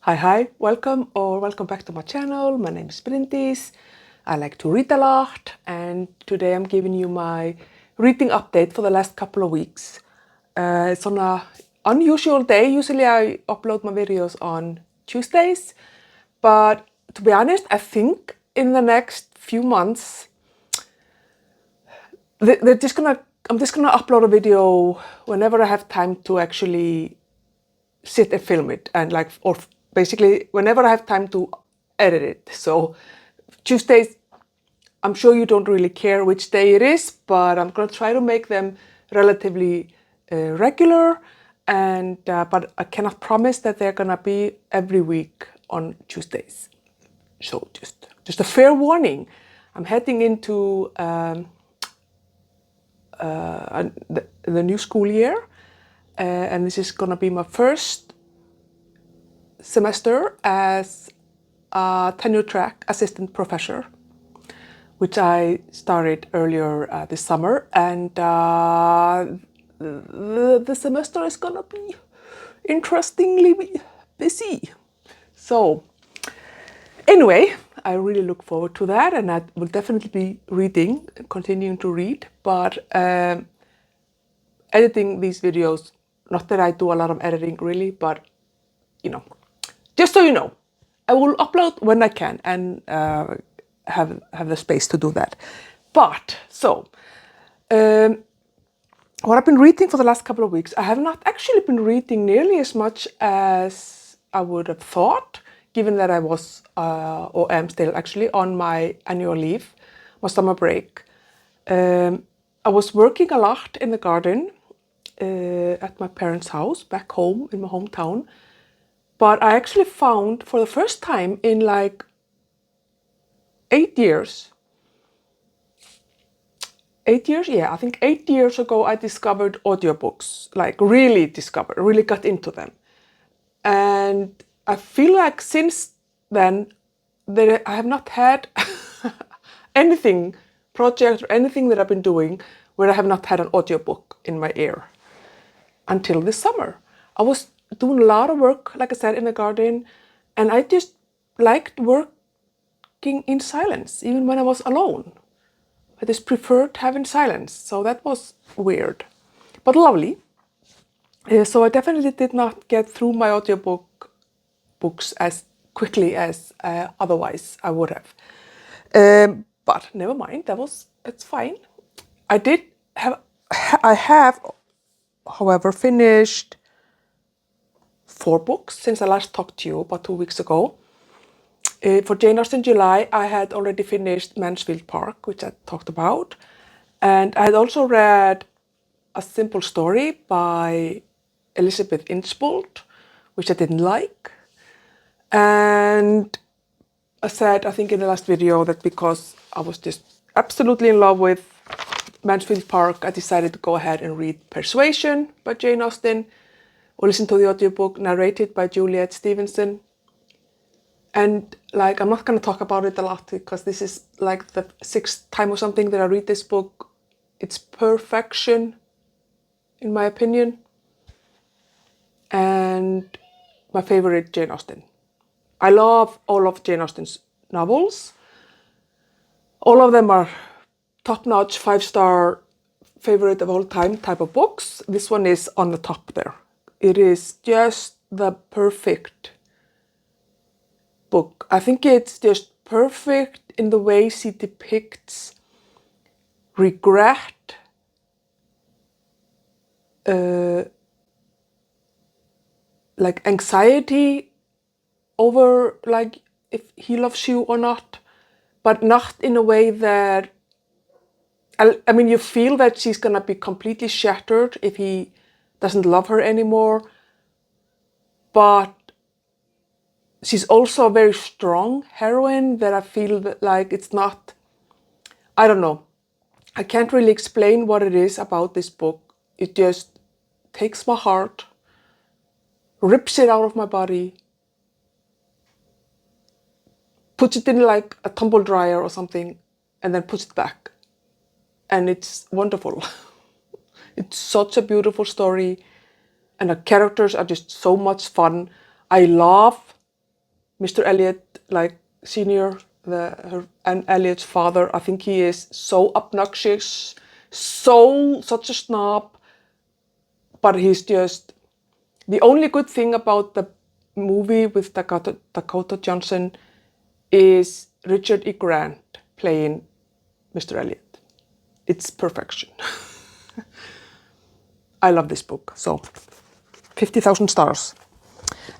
Hi, welcome back to my channel. My name is Bryndís. I like to read a lot, and today I'm giving you my reading update for the last couple of weeks. It's on an unusual day. Usually I upload my videos on Tuesdays, but to be honest, I think in the next few months, I'm just gonna upload a video whenever I have time to actually sit and film it, and basically whenever I have time to edit it. So Tuesdays, I'm sure you don't really care which day it is, but I'm gonna try to make them relatively regular, and but I cannot promise that they're gonna be every week on Tuesdays. So just a fair warning. I'm heading into the new school year, and this is gonna be my first semester as a tenure track assistant professor, which I started earlier this summer, and the semester is gonna be interestingly busy. So anyway, I really look forward to that, and I will definitely be reading, continuing to read, but editing these videos, not that I do a lot of editing really, but you know, just so you know, I will upload when I can and have the space to do that. But so, what I've been reading for the last couple of weeks, I have not actually been reading nearly as much as I would have thought, given that I was or am still actually on my annual leave, my summer break. I was working a lot in the garden at my parents' house back home in my hometown. But I actually found for the first time in like 8 years, yeah, I think 8 years ago, I discovered audiobooks, like really got into them. And I feel like since then, I have not had anything, project or anything that I've been doing where I have not had an audiobook in my ear until this summer. I was doing a lot of work, like I said, in the garden, and I just liked working in silence, even when I was alone. I just preferred having silence, so that was weird, but lovely. So I definitely did not get through my books as quickly as otherwise I would have. But never mind, it's fine. I have, however, finished 4 books since I last talked to you about 2 weeks ago. For Jane Austen July, I had already finished Mansfield Park, which I talked about. And I had also read A Simple Story by Elizabeth Inchbold, which I didn't like. And I said, I think in the last video, that because I was just absolutely in love with Mansfield Park, I decided to go ahead and read Persuasion by Jane Austen, or listen to the audiobook narrated by Juliet Stevenson. And like, I'm not going to talk about it a lot because this is like the 6th time or something that I read this book. It's perfection, in my opinion, and my favorite Jane Austen. I love all of Jane Austen's novels. All of them are top-notch, 5-star, favorite of all time type of books. This one is on the top there. It is just the perfect book. I think it's just perfect in the way she depicts regret, like anxiety over like if he loves you or not, but not in a way that, I mean, you feel that she's gonna be completely shattered if he doesn't love her anymore, but she's also a very strong heroine that I feel that like it's not, I don't know, I can't really explain what it is about this book. It just takes my heart, rips it out of my body, puts it in like a tumble dryer or something, and then puts it back. And it's wonderful. It's such a beautiful story, and the characters are just so much fun. I love Mr. Elliot, like Senior, and Elliot's father, I think he is so obnoxious, such a snob, but he's just, the only good thing about the movie with Dakota Johnson is Richard E. Grant playing Mr. Elliot. It's perfection. I love this book, so 50,000 stars.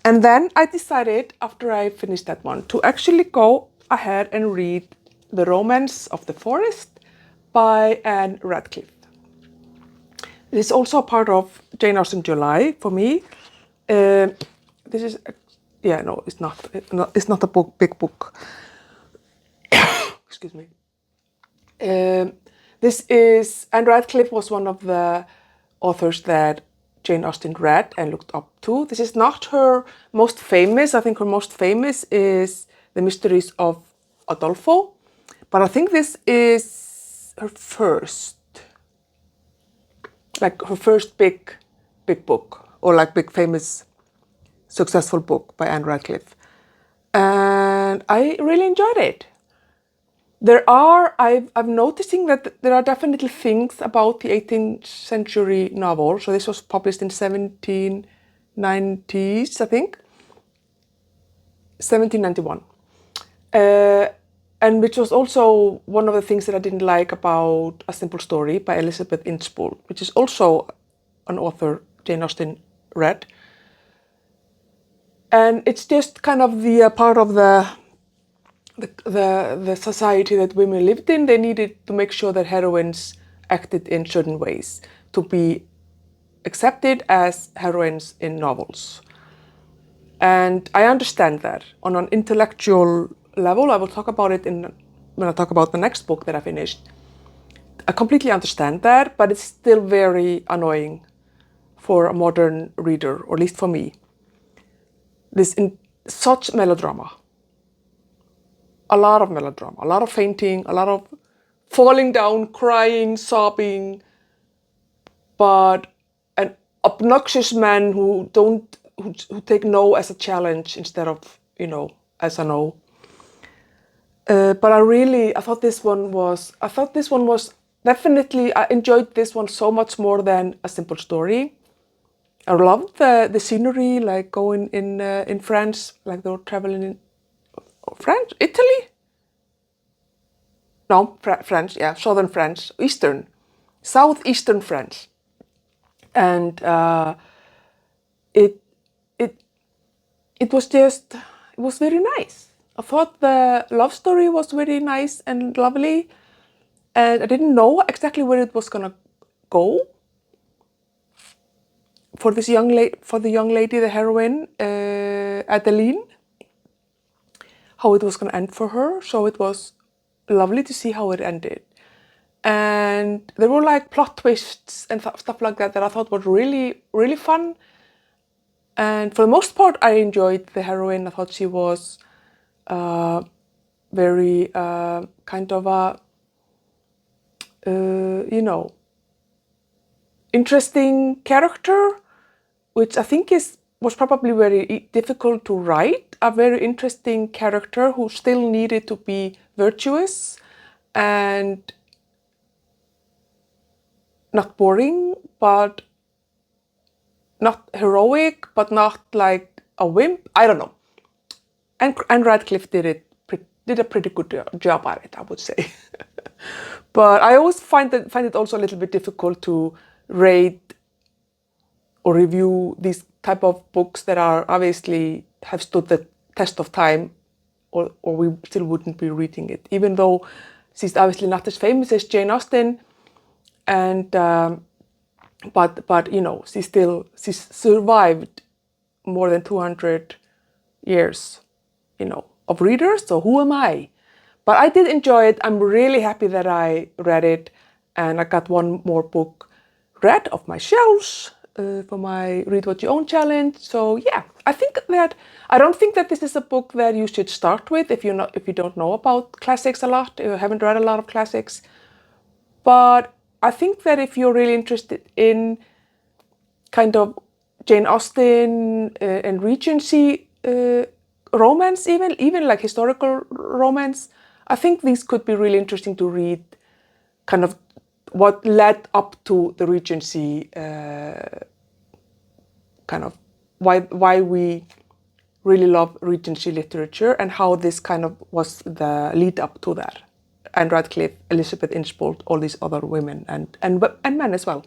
And then I decided, after I finished that one, to actually go ahead and read The Romance of the Forest by Anne Radcliffe. It is also a part of Jane Austen July for me. This is, no, it's not. It's not a big book. Excuse me. This is, Anne Radcliffe was one of the authors that Jane Austen read and looked up to. This is not her most famous. I think her most famous is The Mysteries of Udolpho. But I think this is her first, like her first big book, or like big famous successful book by Anne Radcliffe. And I really enjoyed it. I'm noticing that there are definitely things about the 18th century novel. So this was published in 1790s, I think. 1791. And which was also one of the things that I didn't like about A Simple Story by Elizabeth Inchbald, which is also an author Jane Austen read. And it's just kind of the part of the society that women lived in. They needed to make sure that heroines acted in certain ways to be accepted as heroines in novels. And I understand that on an intellectual level. I will talk about it when I talk about the next book that I finished. I completely understand that, but it's still very annoying for a modern reader, or at least for me. This in such melodrama. A lot of melodrama, a lot of fainting, a lot of falling down, crying, sobbing, but an obnoxious man who take no as a challenge instead of, as a no. But I thought this one was definitely, I enjoyed this one so much more than A Simple Story. I loved the scenery, like going in France, like they were traveling in France, Italy? No, French, yeah, southern France, southeastern France. And it was very nice. I thought the love story was very nice and lovely. And I didn't know exactly where it was gonna go for the young lady, the heroine, Adeline. How it was gonna end for her. So it was lovely to see how it ended. And there were like plot twists and stuff like that I thought were really, really fun. And for the most part, I enjoyed the heroine. I thought she was very kind of a, interesting character, which I think was probably very difficult to write. A very interesting character who still needed to be virtuous and not boring, but not heroic, but not like a wimp. I don't know. And Radcliffe did a pretty good job at it, I would say. But I always find it also a little bit difficult to rate or review these type of books that are obviously have stood the test of time, or we still wouldn't be reading it, even though she's obviously not as famous as Jane Austen, and but she's survived more than 200 years, of readers. So who am I? But I did enjoy it. I'm really happy that I read it, and I got one more book read off my shelves for my Read What You Own challenge. So yeah, I don't think that this is a book that you should start with if you don't know about classics a lot, you haven't read a lot of classics. But I think that if you're really interested in kind of Jane Austen and Regency romance, even like historical romance, I think these could be really interesting to read, kind of what led up to the Regency, kind of why we really love Regency literature and how this kind of was the lead up to that. And Ratcliffe, Elizabeth Inchbold, all these other women and men as well.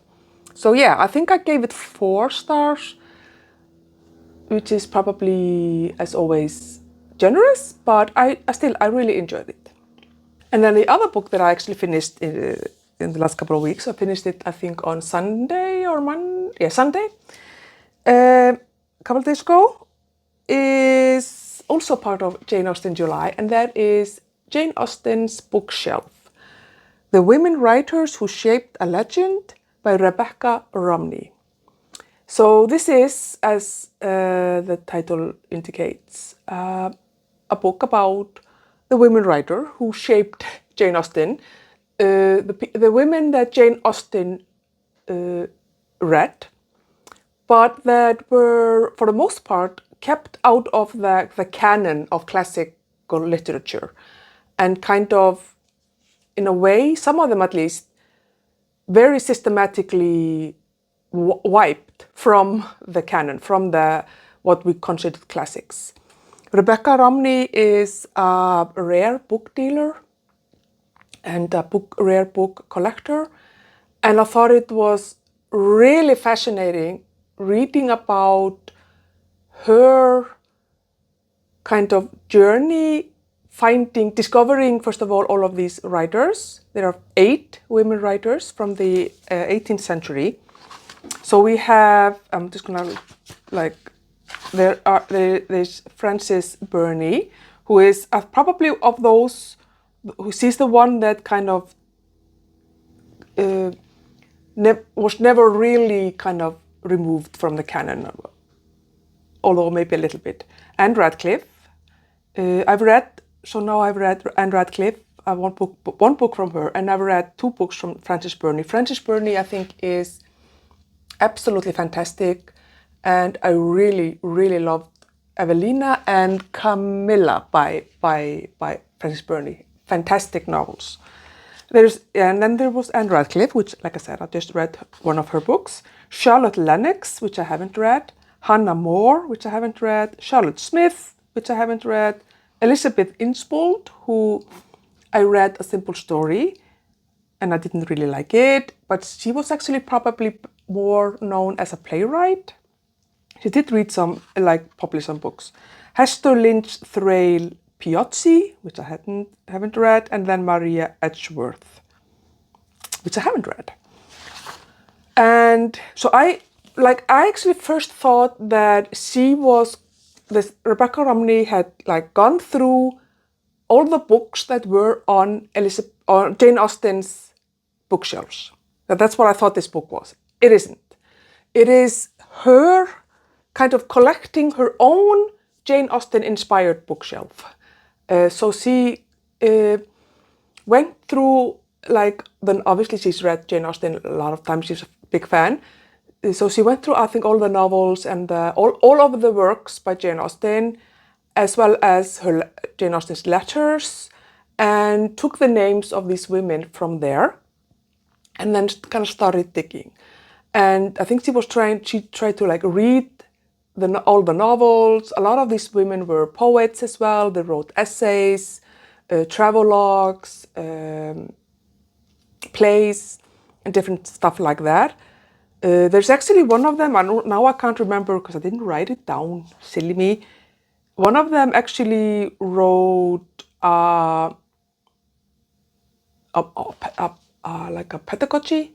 So yeah, I think I gave it 4 stars, which is probably, as always, generous, but I really enjoyed it. And then the other book that I actually finished in the last couple of weeks, I finished it, I think, on Sunday or Monday. Yeah, Sunday. A couple of days ago, is also part of Jane Austen July, and that is Jane Austen's bookshelf, The Women Writers Who Shaped a Legend by Rebecca Romney. So this is, as the title indicates, a book about the women writer who shaped Jane Austen, the women that Jane Austen read, but that were, for the most part, kept out of the canon of classical literature, and kind of, in a way, some of them at least, very systematically wiped from the canon, from what we considered classics. Rebecca Romney is a rare book dealer and a rare book collector, and I thought it was really fascinating reading about her kind of journey, discovering, first of all of these writers. There are 8 women writers from the 18th century. So we have, I'm just gonna there's Frances Burney, who is probably of those, she's the one that kind of was never really kind of removed from the canon, although maybe a little bit. And Ratcliffe, I've read Anne Radcliffe, one book from her, and I've read 2 books from Frances Burney. Frances Burney, I think, is absolutely fantastic, and I really, really loved Evelina and Camilla by Frances Burney. Fantastic novels. And then there was Anne Radcliffe, which, like I said, I just read one of her books. Charlotte Lennox, which I haven't read. Hannah More, which I haven't read. Charlotte Smith, which I haven't read. Elizabeth Inchbold, who I read A Simple Story, and I didn't really like it, but she was actually probably more known as a playwright. She did read publish some books. Hester Lynch Thrale Piozzi, which I haven't read, and then Maria Edgeworth, which I haven't read. And so I actually first thought that Rebecca Romney had gone through all the books that were on Jane Austen's bookshelves. That's what I thought this book was. It isn't. It is her kind of collecting her own Jane Austen-inspired bookshelf. So she went through, then obviously she's read Jane Austen a lot of times, she's a big fan. So she went through, I think, all the novels and all of the works by Jane Austen, as well as Jane Austen's letters, and took the names of these women from there, and then kind of started digging. And I think she tried to read all the novels. A lot of these women were poets as well. They wrote essays, travelogues, plays, and different stuff like that. There's actually one of them, now I can't remember because I didn't write it down, silly me. One of them actually wrote like a pedagogical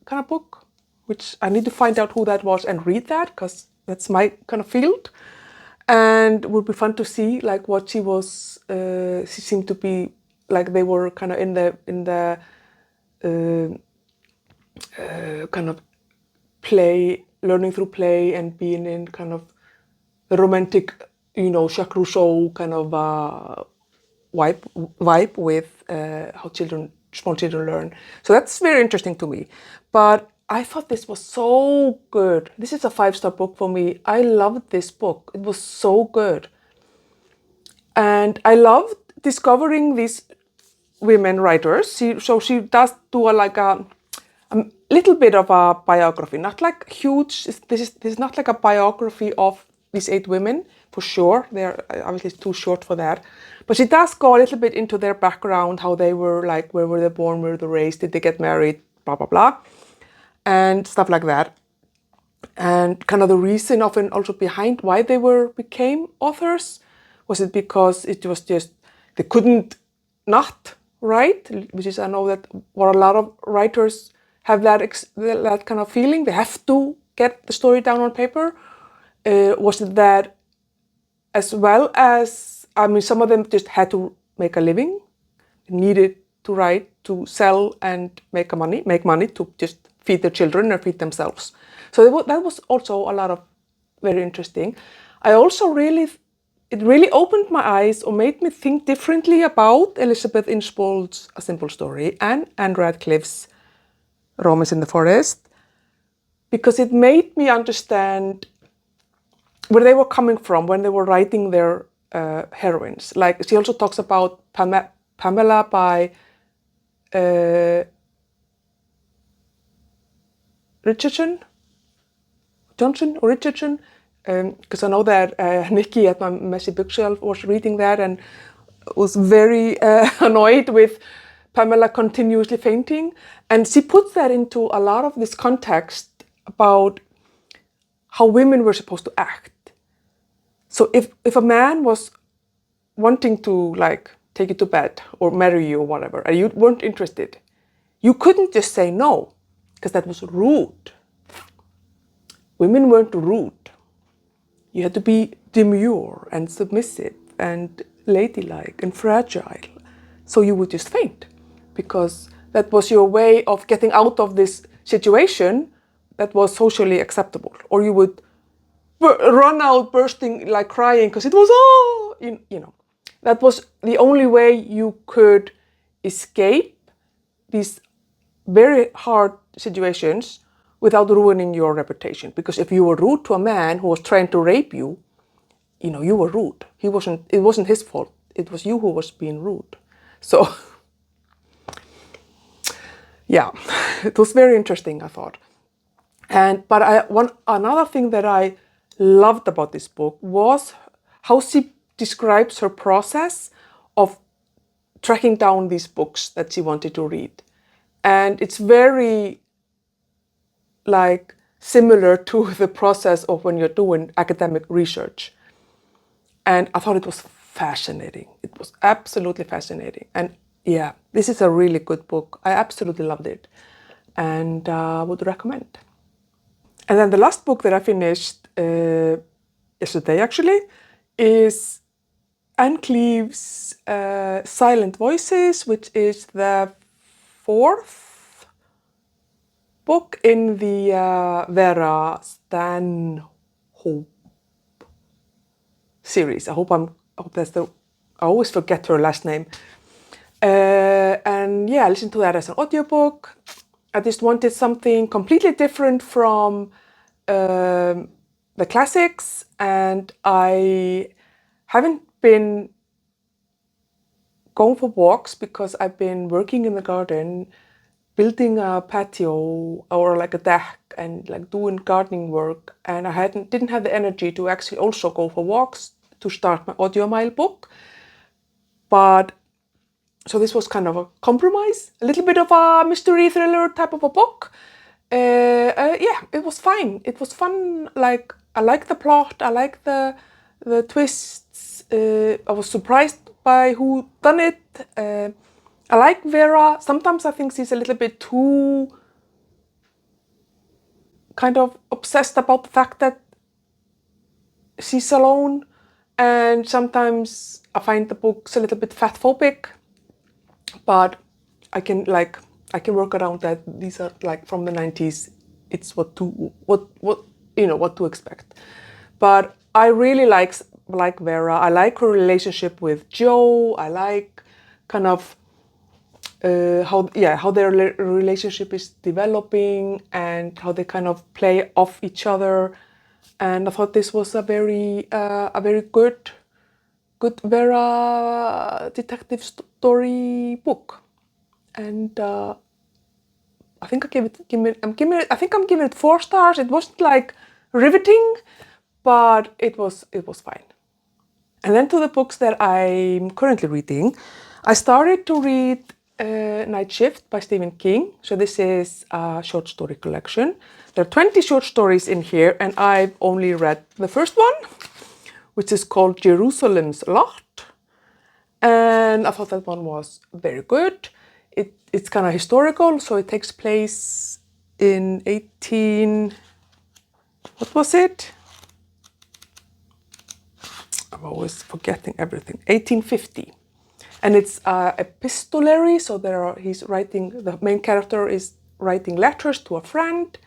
kind of book, which I need to find out who that was and read that, because that's my kind of field. And it would be fun to see what she was. She seemed to be they were kind of in the kind of play, learning through play, and being in kind of the romantic, Jacques Rousseau kind of vibe with how small children learn. So that's very interesting to me. But I thought this was so good. This is a 5-star book for me. I loved this book. It was so good. And I loved discovering these women writers. She does do a little bit of a biography, not like huge. This is not like a biography of these 8 women, for sure. They're obviously too short for that. But she does go a little bit into their background, how they were, like, where were they born, where were they raised, did they get married, blah, blah, blah, and stuff like that. And kind of the reason often also behind why they became authors. Was it because it was just, they couldn't not write, which is, I know that what a lot of writers have that kind of feeling, they have to get the story down on paper. Was it that, as well as, I mean, some of them just had to make a living, needed to write, to sell and make money to just feed their children or feed themselves. So that was also a lot of very interesting. I also it really opened my eyes or made me think differently about Elizabeth Inchbald's A Simple Story and Anne Radcliffe's Romance in the Forest, because it made me understand where they were coming from when they were writing their heroines. Like, she also talks about Pamela by Richardson, because I know that Nikki at my messy bookshelf was reading that and was very annoyed with Pamela continuously fainting. And she puts that into a lot of this context about how women were supposed to act. So if a man was wanting to, like, take you to bed or marry you or whatever, and you weren't interested, you couldn't just say no, because that was rude. Women weren't rude. You had to be demure and submissive and ladylike and fragile. So you would just faint, because that was your way of getting out of this situation that was socially acceptable. Or you would run out bursting, like crying, because it was, you know. That was the only way you could escape these very hard situations without ruining your reputation. Because if you were rude to a man who was trying to rape you, you know, you were rude. It wasn't his fault. It was you who was being rude. So, yeah, it was very interesting, I thought. But another thing that I loved about this book was how she describes her process of tracking down these books that she wanted to read. And it's very, like, similar to the process of when you're doing academic research. And I thought it was fascinating. It was absolutely fascinating. And yeah, this is a really good book. I absolutely loved it and would recommend. And then the last book that I finished yesterday, actually, is Anne Cleeves' Silent Voices, which is the 4th book in the Vera Stanhope series. I hope that's I always forget her last name. And yeah, I listened to that as an audiobook. I just wanted something completely different from the classics, and I haven't been going for walks because I've been working in the garden, building a patio or like a deck and like doing gardening work, and I didn't have the energy to actually also go for walks to start my audiomile book. But so this was kind of a compromise, a little bit of a mystery thriller type of a book. Yeah, it was fine. It was fun. Like, I like the plot. I like the twists. I was surprised by who done it. I like Vera. Sometimes I think she's a little bit too kind of obsessed about the fact that she's alone. And sometimes I find the books a little bit fatphobic. But I can work around that. These are like from the 90s. It's what to expect. But I really like Vera. I like her relationship with Joe. I like kind of how their relationship is developing and how they kind of play off each other. And I thought this was a very good Vera detective story book. And I think I'm giving it 4 stars. It wasn't like riveting, but it was fine. And then to the books that I'm currently reading, I started to read Night Shift by Stephen King. So this is a short story collection. There are 20 short stories in here, and I've only read the first one, which is called Jerusalem's Lot. And I thought that one was very good. It's kind of historical, so it takes place in what was it? I'm always forgetting everything. 1850. And it's epistolary, so the main character is writing letters to a friend.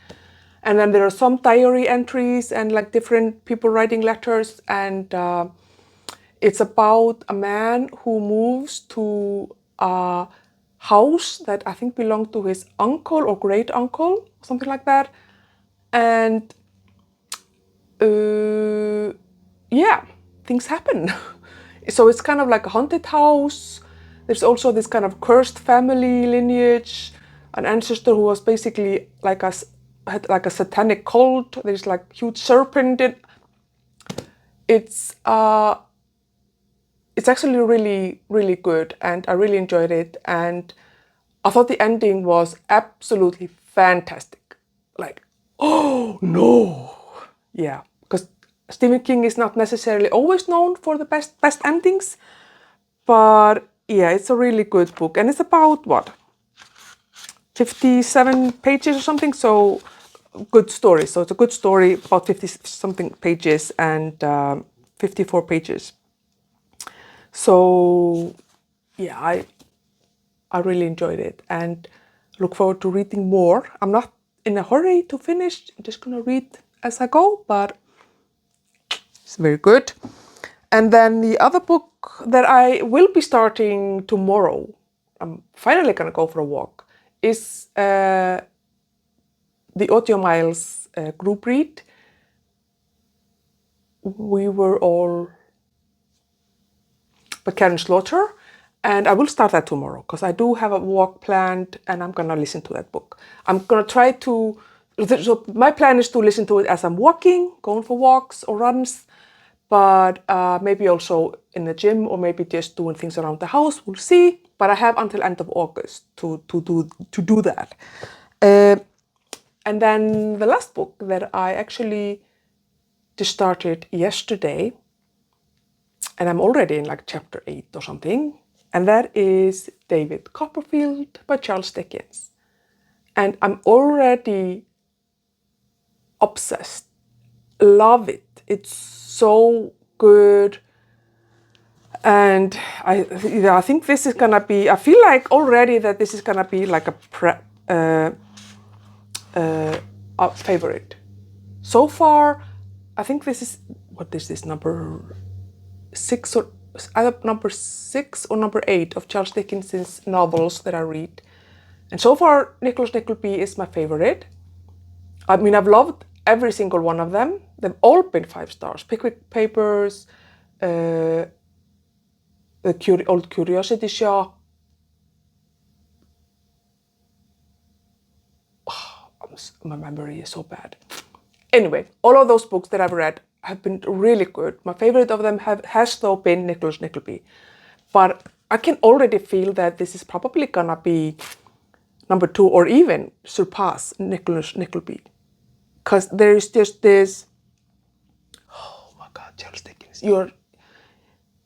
And then there are some diary entries and like different people writing letters. And it's about a man who moves to a house that I think belonged to his uncle or great uncle, something like that. And yeah, things happen. So it's kind of like a haunted house. There's also this kind of cursed family lineage, an ancestor who was basically had like a satanic cult. There's like huge serpent. It's actually really, really good, and I really enjoyed it. And I thought the ending was absolutely fantastic. Like, oh no, yeah, because Stephen King is not necessarily always known for the best endings, but yeah, it's a really good book, and it's about what, 57 pages or something. So good story. So it's a good story, about 50 something pages and 54 pages. So yeah, I really enjoyed it and look forward to reading more. I'm not in a hurry to finish. I'm just gonna read as I go, but it's very good. And then the other book that I will be starting tomorrow, I'm finally gonna go for a walk, is the audiomiles group read. We Were All by Karen Slaughter, and I will start that tomorrow because I do have a walk planned and I'm gonna listen to that book. I'm gonna try to, so my plan is to listen to it as I'm walking, going for walks or runs, but maybe also in the gym or maybe just doing things around the house, we'll see. But I have until end of August to do that. And then the last book that I actually just started yesterday, and I'm already in like chapter 8 or something, and that is David Copperfield by Charles Dickens. And I'm already obsessed. Love it. It's so good. And I think this is gonna be, I feel like already that this is gonna be like a favorite. So far, I think this is, what is this, number 6 or either number 6 or number 8 of Charles Dickens' novels that I read. And so far, Nicholas Nickleby is my favorite. I mean, I've loved every single one of them. They've all been 5 stars. Pickwick Papers, the Old Curiosity Shop. Oh, my memory is so bad. Anyway, all of those books that I've read have been really good. My favorite of them has though been Nicholas Nickleby. But I can already feel that this is probably gonna be number 2 or even surpass Nicholas Nickleby. Because there is just this, oh my God, Charles Dickens,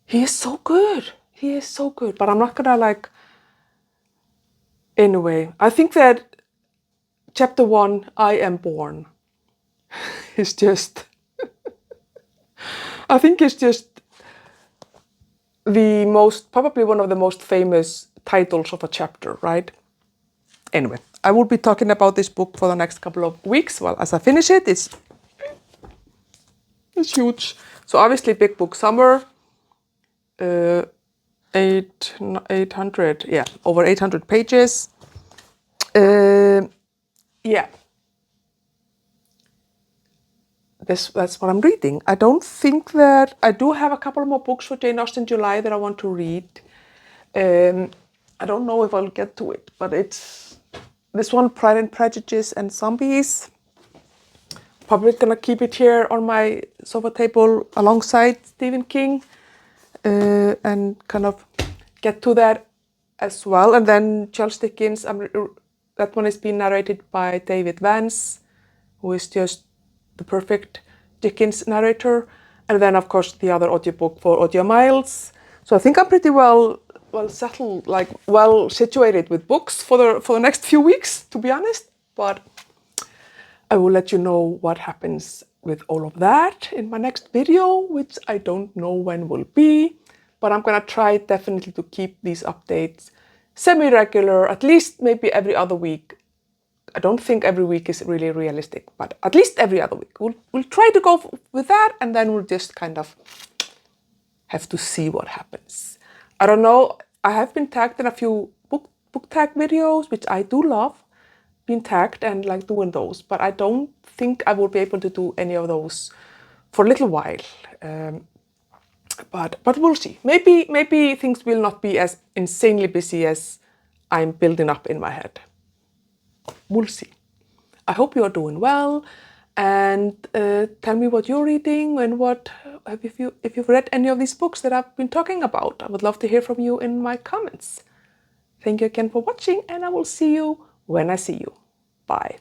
he is so good. He is so good. But I'm not gonna like, anyway, I think that chapter 1, I Am Born, is just, I think it's just probably one of the most famous titles of a chapter, right? Anyway, I will be talking about this book for the next couple of weeks. Well, as I finish it, it's huge. So obviously big book summer. And 800, yeah, over 800 pages. Yeah. That's what I'm reading. I don't think that I do have a couple more books for Jane Austen July that I want to read. I don't know if I'll get to it, but it's this one, Pride and Prejudice and Zombies. Probably gonna keep it here on my sofa table alongside Stephen King, and kind of get to that as well. And then Charles Dickens, that one is being narrated by David Vance, who is just the perfect Dickens narrator. And then, of course, the other audiobook for audiomiles. So I think I'm pretty well settled, like well situated with books for the next few weeks, to be honest. But I will let you know what happens with all of that in my next video, which I don't know when will be. But I'm gonna try definitely to keep these updates semi-regular, at least maybe every other week. I don't think every week is really realistic, but at least every other week. We'll try to go with that, and then we'll just kind of have to see what happens. I don't know. I have been tagged in a few book tag videos, which I do love, being tagged and like doing those, but I don't think I will be able to do any of those for a little while. But we'll see. Maybe things will not be as insanely busy as I'm building up in my head. We'll see. I hope you are doing well, and tell me what you're reading and if you've read any of these books that I've been talking about. I would love to hear from you in my comments. Thank you again for watching, and I will see you when I see you. Bye.